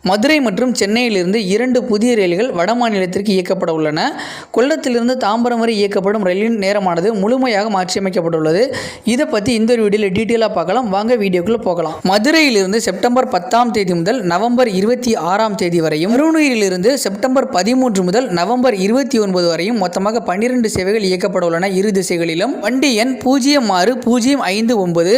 மதுரை மற்றும் சென்னையிலிருந்து 2 புதிய ரயில்கள் வட மாநிலத்திற்கு இயக்கப்பட உள்ளன. கொல்லத்திலிருந்து தாம்பரம் வரை இயக்கப்படும் ரயிலின் நேரமானது முழுமையாக மாற்றியமைக்கப்பட்டுள்ளது. இதை பற்றி இந்த ஒரு வீடியோவில் டீட்டெயிலாக பார்க்கலாம். வாங்க வீடியோக்குள்ளே போகலாம். மதுரையிலிருந்து செப்டம்பர் 10ஆம் தேதி முதல் நவம்பர் 26ஆம் தேதி வரையும், பரூனியிலிருந்து செப்டம்பர் 13 முதல் நவம்பர் 29 வரையும் மொத்தமாக 12 சேவைகள் இயக்கப்பட உள்ளன இரு திசைகளிலும். வண்டி எண் 06059.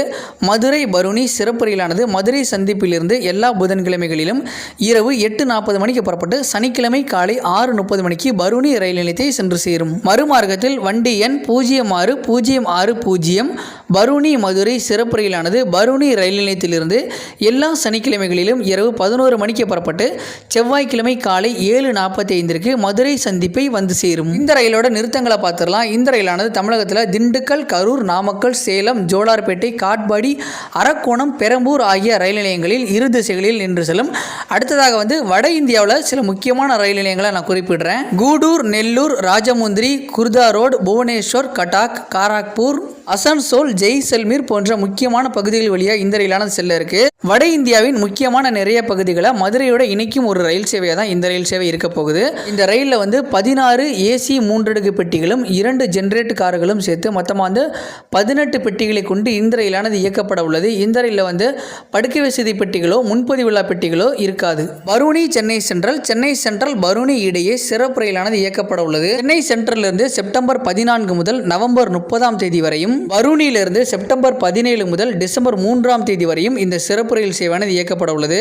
மதுரை பரூனி சிறப்பு ரயிலானது மதுரை சந்திப்பிலிருந்து எல்லா புதன்கிழமைகளிலும் இரவு 8:40 மணிக்கு புறப்பட்டு சனிக்கிழமை காலை 6:30 மணிக்கு பரூனி ரயில் நிலையத்தை சென்று சேரும். மறுமார்க்கத்தில் வண்டி எண் 06060 பரூனி மதுரை சிறப்பு ரயிலானது பரூனி ரயில் நிலையத்திலிருந்து எல்லா சனிக்கிழமைகளிலும் இரவு 11 மணிக்கு புறப்பட்டு செவ்வாய்க்கிழமை காலை 7:45 மதுரை சந்திப்பை வந்து சேரும். இந்த ரயிலோட நிறுத்தங்களை பார்த்துடலாம். இந்த ரயிலானது தமிழகத்தில் திண்டுக்கல், கரூர், நாமக்கல், சேலம், ஜோலார்பேட்டை, காட்பாடி, அரக்கோணம், பெரம்பூர் ஆகிய ரயில் நிலையங்களில் இரு திசைகளில் நின்று செல்லும். அடுத்ததாக வட இந்தியாவில் சில முக்கியமான ரயில் நிலையங்களை நான் குறிப்பிடுறேன். கூடூர், நெல்லூர், ராஜமுந்திரி, குர்தா ரோடு, புவனேஸ்வர், கட்டாக், காரக்பூர், அசன்சோல், ஜெய்சல்மீர் போன்ற முக்கியமான பகுதிகள் வழியாக இந்த ரயிலானது செல்ல இருக்கு. வட இந்தியாவின் முக்கியமான நிறைய பகுதிகளை மதுரையோட இணைக்கும் ஒரு ரயில் சேவையாக தான் இந்த ரயில் சேவை இருக்க போகுது. இந்த ரயிலில் 16 ஏசி 3 அடுக்கு பெட்டிகளும் 2 ஜென்ரேட் கார்களும் சேர்த்து மொத்தமாக 18 பெட்டிகளை கொண்டு இந்த ரயிலானது இயக்கப்பட உள்ளது. இந்த ரயிலில் படுக்கை வசதி பெட்டிகளோ முன்பதிவுள்ள பெட்டிகளோ இருக்காது. பரூனி சென்னை சென்ட்ரல் பரூனி இடையே சிறப்பு ரயிலானது இயக்கப்பட உள்ளது. சென்னை சென்ட்ரலிருந்து செப்டம்பர் 14 முதல் நவம்பர் 30ஆம் தேதி வரையும், பரூனியிலிருந்து செப்டம்பர் 17 முதல் டிசம்பர் 3ஆம் தேதி வரையும் இந்த சிறப்பு ரயில் சேவையானது இயக்கப்பட உள்ளது.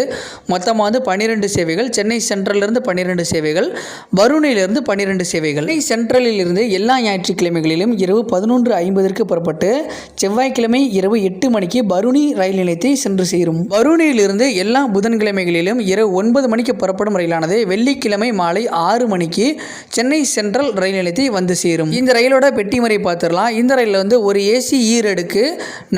மொத்தமாக 12 சேவைகள். சென்னை சென்ட்ரலிருந்து 12 சேவைகள், பரூனியிலிருந்து 12 சேவைகள். சென்னை சென்ட்ரலில் இருந்து எல்லா ஞாயிற்றுக்கிழமைகளிலும் இரவு 11:50 புறப்பட்டு செவ்வாய்க்கிழமை இரவு 8 மணிக்கு பரூனி ரயில் நிலையத்தை சென்று சேரும். பரூனியிலிருந்து எல்லா புதன்கிழமைகளிலும் இரவு 9 மணிக்கு புறப்படும் ரயிலானது வெள்ளிக்கிழமை மாலை 6 மணிக்கு சென்னை சென்ட்ரல் ரயில் நிலையத்தை வந்து சேரும். இந்த ரயிலோட பெட்டி முறை பார்த்துடலாம். இந்த ரயிலில் ஒரு ஏசி 2 அடுக்கு,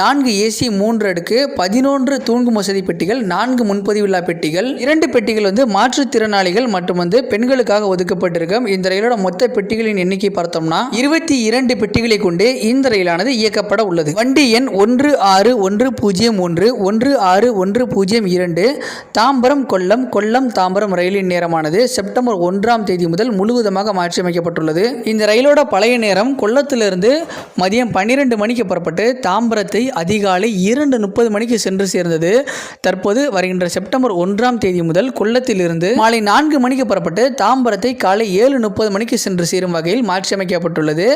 4 ஏசி 3 அடுக்கு, 11 தூங்கும் வசதி பெட்டிகள், 4 முன்பதிவுள்ள பெட்டிகள், 2 பெட்டிகள் மாற்றுத்திறனாளிகள் மற்றும் பெண்களுக்காக ஒதுக்கப்பட்டிருக்கும். இந்த ரயிலோட மொத்த பெட்டிகளின் எண்ணிக்கை பார்த்தோம்னா 22 பெட்டிகளை கொண்டு இந்த ரயிலானது இயக்கப்பட உள்ளது. வண்டி எண் 16101, 16102 தாம்பரம் கொல்லம், கொல்லம் தாம்பரம் ரயிலின் நேரமானது செப்டம்பர் 1ஆம் தேதி முதல் முழுவதுமாக மாற்றியமைக்கப்பட்டுள்ளது. இந்த ரயிலோட பழைய நேரம் கொல்லத்திலிருந்து மதியம் 12 மணிக்கு புறப்பட்டு தாம்பரத்தை அதிகாலை 2:30 மணிக்கு சென்று சேர்ந்தது. தற்போது வருகின்ற செப்டம்பர் 1ஆம் தேதி முதல் கொல்லத்திலிருந்து மாலை 4 மணிக்கு புறப்பட்டு தாம்பரத்தை காலை 7:30 மணிக்கு சென்று சேரும் வகையில் மாற்றியமைக்கப்பட்டுள்ளது.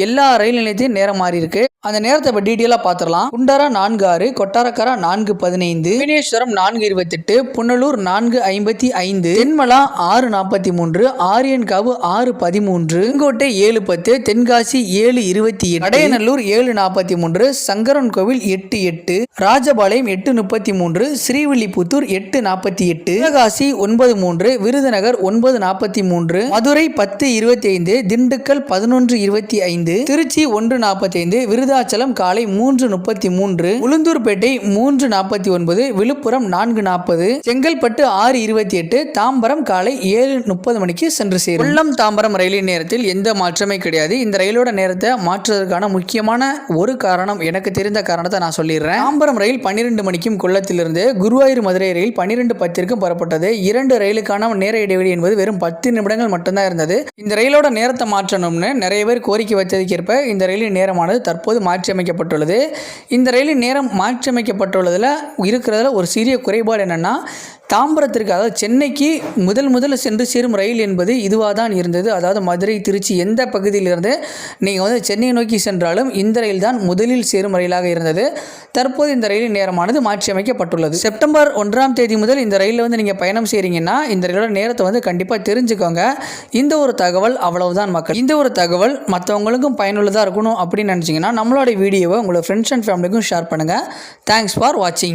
எல்லா ரயில் நிலையத்தையும் நேரம் மாறி இருக்கு. அந்த நேரத்தை இப்போ டீட்டெயிலாக பார்த்துடலாம். குண்டரா 4:06, கொட்டாரக்கரா 4:15, வினேஸ்வரம் 4:28, புனலூர் 4:55, தென்மலா 6:43, ஆரியன்காவு 6:13, செங்கோட்டை 7:10, தென்காசி 7:28, அடையநல்லூர் 7:43, சங்கரன்கோவில் 8:08, ராஜபாளையம் 8:33, ஸ்ரீவில்லிபுத்தூர் 8:48, சிவகாசி 9:03, விருதுநகர் 9:43, மதுரை 10:25, திண்டுக்கல் 11:25, திருச்சி 1:45, விருதாச்சலம் காலை 3:33, உளுந்தூர்பேட்டை 3:49, விழுப்புரம் 4:40, செங்கல்பட்டு 6:28, தாம்பரம் காலை 7:30 மணிக்கு சென்று சேரும். கொல்லம் தாம்பரம் ரயிலின் நேரத்தில் எந்த மாற்றமே கிடையாது. இந்த ரயிலோட நேரத்தை மாற்றுவதற்கான முக்கியமான ஒரு காரணம், எனக்கு தெரிந்த காரணத்தை நான் சொல்லிடுறேன். தாம்பரம் ரயில் 12 மணிக்கும், கொல்லத்திலிருந்து குருவாயூர் மதுரை ரயில் 12:10 புறப்பட்டது. 2 ரயிலுக்கான நேர இடைவெளி என்பது வெறும் 10 நிமிடங்கள் மட்டும்தான் இருந்தது. இந்த ரயிலோட நேரத்தை மாற்றணும்னு நிறைய பேர் கோரிக்கை வச்சதுக்கேற்ப இந்த ரயிலின் நேரமானது தற்போது மாற்றியமைக்கப்பட்டுள்ளது. இந்த ரயிலின் நேரம் மாற்றியமைக்கப்பட்டுள்ளதில் இருக்கிறதுல ஒரு சிறிய குறைபாடு என்னன்னா, தாம்பரத்திற்கு, அதாவது சென்னைக்கு முதல்ல சென்று சேரும் ரயில் என்பது இதுவாக தான் இருந்தது. அதாவது மதுரை, திருச்சி எந்த பகுதியிலிருந்து நீங்கள் சென்னை நோக்கி சென்றாலும் இந்த ரயில் தான் முதலில் சேரும் ரயிலாக இருந்தது. தற்போது இந்த ரயிலின் நேரமானது மாற்றியமைக்கப்பட்டுள்ளது. செப்டம்பர் 1ஆம் தேதி முதல் இந்த ரயிலில் நீங்கள் பயணம் செய்கிறீங்கன்னா இந்த ரயிலோட நேரத்தை கண்டிப்பாக தெரிஞ்சுக்கோங்க. இந்த ஒரு தகவல் அவ்வளவுதான் மக்கள். இந்த ஒரு தகவல் மற்றவங்களுக்கும் பயனுள்ளதாக இருக்கணும் அப்படின்னு நினச்சிங்கன்னா நம்மளோட வீடியோவை உங்களோட ஃப்ரெண்ட்ஸ் அண்ட் ஃபேமிலிக்கும் ஷேர் பண்ணுங்கள். தேங்க்ஸ் ஃபார் வாட்சிங்.